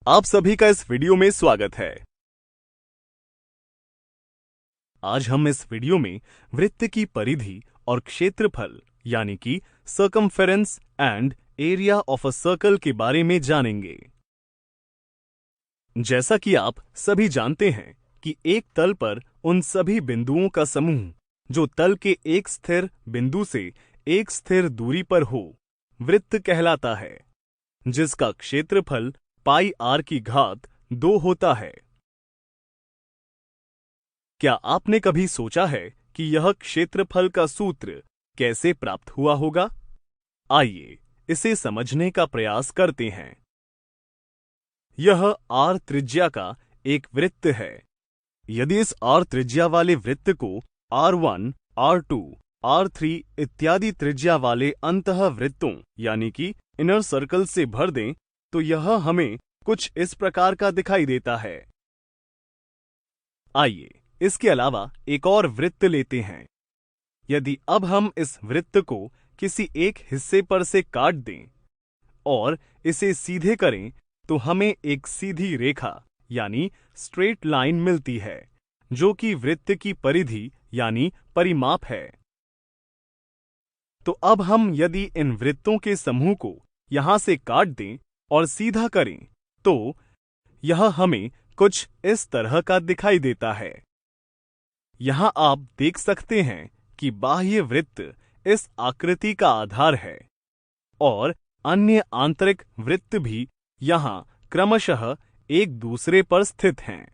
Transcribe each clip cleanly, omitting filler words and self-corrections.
आप सभी का इस वीडियो में स्वागत है। आज हम इस वीडियो में वृत्त की परिधि और क्षेत्रफल यानी कि circumference and area of a circle के बारे में जानेंगे। जैसा कि आप सभी जानते हैं कि एक तल पर उन सभी बिंदुओं का समूह जो तल के एक स्थिर बिंदु से एक स्थिर दूरी पर हो वृत्त कहलाता है, जिसका क्षेत्रफल पाई आर की घात 2 होता है। क्या आपने कभी सोचा है कि यह क्षेत्रफल का सूत्र कैसे प्राप्त हुआ होगा? आइए इसे समझने का प्रयास करते हैं। यह आर त्रिज्या का एक वृत्त है। यदि इस आर त्रिज्या वाले वृत्त को R1, R2, R3 इत्यादि त्रिज्या वाले अंतः वृत्तों यानी कि इनर सर्कल से भर दें तो यह हमें कुछ इस प्रकार का दिखाई देता है। आइए इसके अलावा एक और वृत्त लेते हैं। यदि अब हम इस वृत्त को किसी एक हिस्से पर से काट दें और इसे सीधे करें तो हमें एक सीधी रेखा यानी स्ट्रेट लाइन मिलती है, जो कि वृत्त की परिधि यानी परिमाप है। तो अब हम यदि इन वृत्तों के समूह को यहां से काट दें और सीधा करें तो यह हमें कुछ इस तरह का दिखाई देता है। यहां आप देख सकते हैं कि बाह्य वृत्त इस आकृति का आधार है और अन्य आंतरिक वृत्त भी यहां क्रमशः एक दूसरे पर स्थित हैं।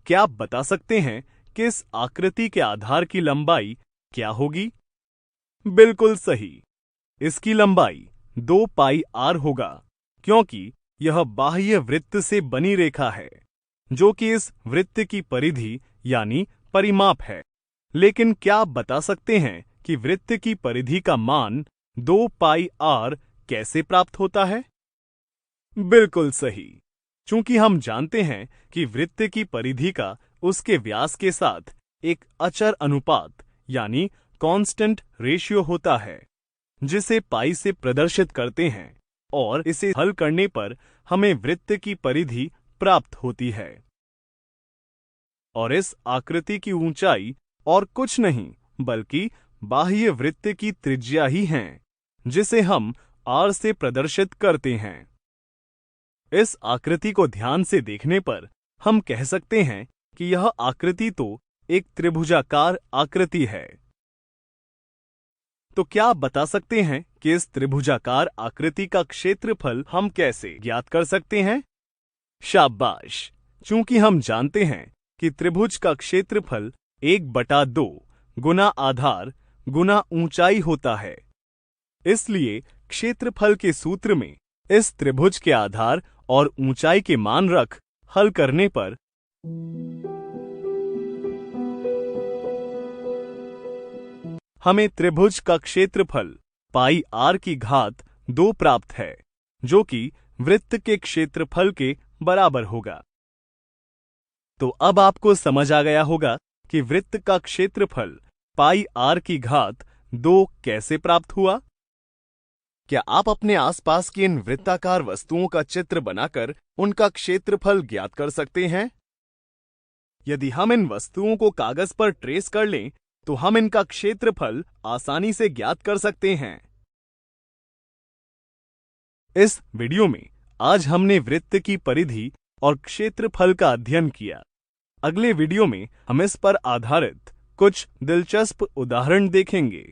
क्या आप बता सकते हैं कि इस आकृति के आधार की लंबाई क्या होगी? बिल्कुल सही, इसकी लंबाई 2 पाई आर होगा, क्योंकि यह बाह्य वृत्त से बनी रेखा है जो कि इस वृत्त की परिधि यानी परिमाप है। लेकिन क्या आप बता सकते हैं कि वृत्त की परिधि का मान 2 पाई आर कैसे प्राप्त होता है? बिल्कुल सही, चूंकि हम जानते हैं कि वृत्त की परिधि का उसके व्यास के साथ एक अचर अनुपात यानी कांस्टेंट रेशियो होता है, जिसे पाई से प्रदर्शित करते हैं और इसे हल करने पर हमें वृत्त की परिधि प्राप्त होती है। और इस आकृति की ऊंचाई और कुछ नहीं बल्कि बाह्य वृत्त की त्रिज्या ही है, जिसे हम r से प्रदर्शित करते हैं। इस आकृति को ध्यान से देखने पर हम कह सकते हैं कि यह आकृति तो एक त्रिभुजाकार आकृति है। तो क्या आप बता सकते हैं कि इस त्रिभुजाकार आकृति का क्षेत्रफल हम कैसे ज्ञात कर सकते हैं? शाबाश, चूंकि हम जानते हैं कि त्रिभुज का क्षेत्रफल 1/2 गुना आधार गुना ऊंचाई होता है। इसलिए क्षेत्रफल के सूत्र में इस त्रिभुज के आधार और ऊंचाई के मान रख हल करने पर हमें त्रिभुज का क्षेत्रफल पाई आर की घात 2 प्राप्त है, जो कि वृत्त के क्षेत्रफल के बराबर होगा। तो अब आपको समझ आ गया होगा कि वृत्त का क्षेत्रफल पाई आर की घात 2 कैसे प्राप्त हुआ। क्या आप अपने आसपास की इन वृत्ताकार वस्तुओं का चित्र बनाकर उनका क्षेत्रफल ज्ञात कर सकते हैं? यदि हम इन वस्तुओं को कागज पर ट्रेस कर लें तो हम इनका क्षेत्रफल आसानी से ज्ञात कर सकते हैं। इस वीडियो में आज हमने वृत्त की परिधि और क्षेत्रफल का अध्ययन किया। अगले वीडियो में हम इस पर आधारित कुछ दिलचस्प उदाहरण देखेंगे।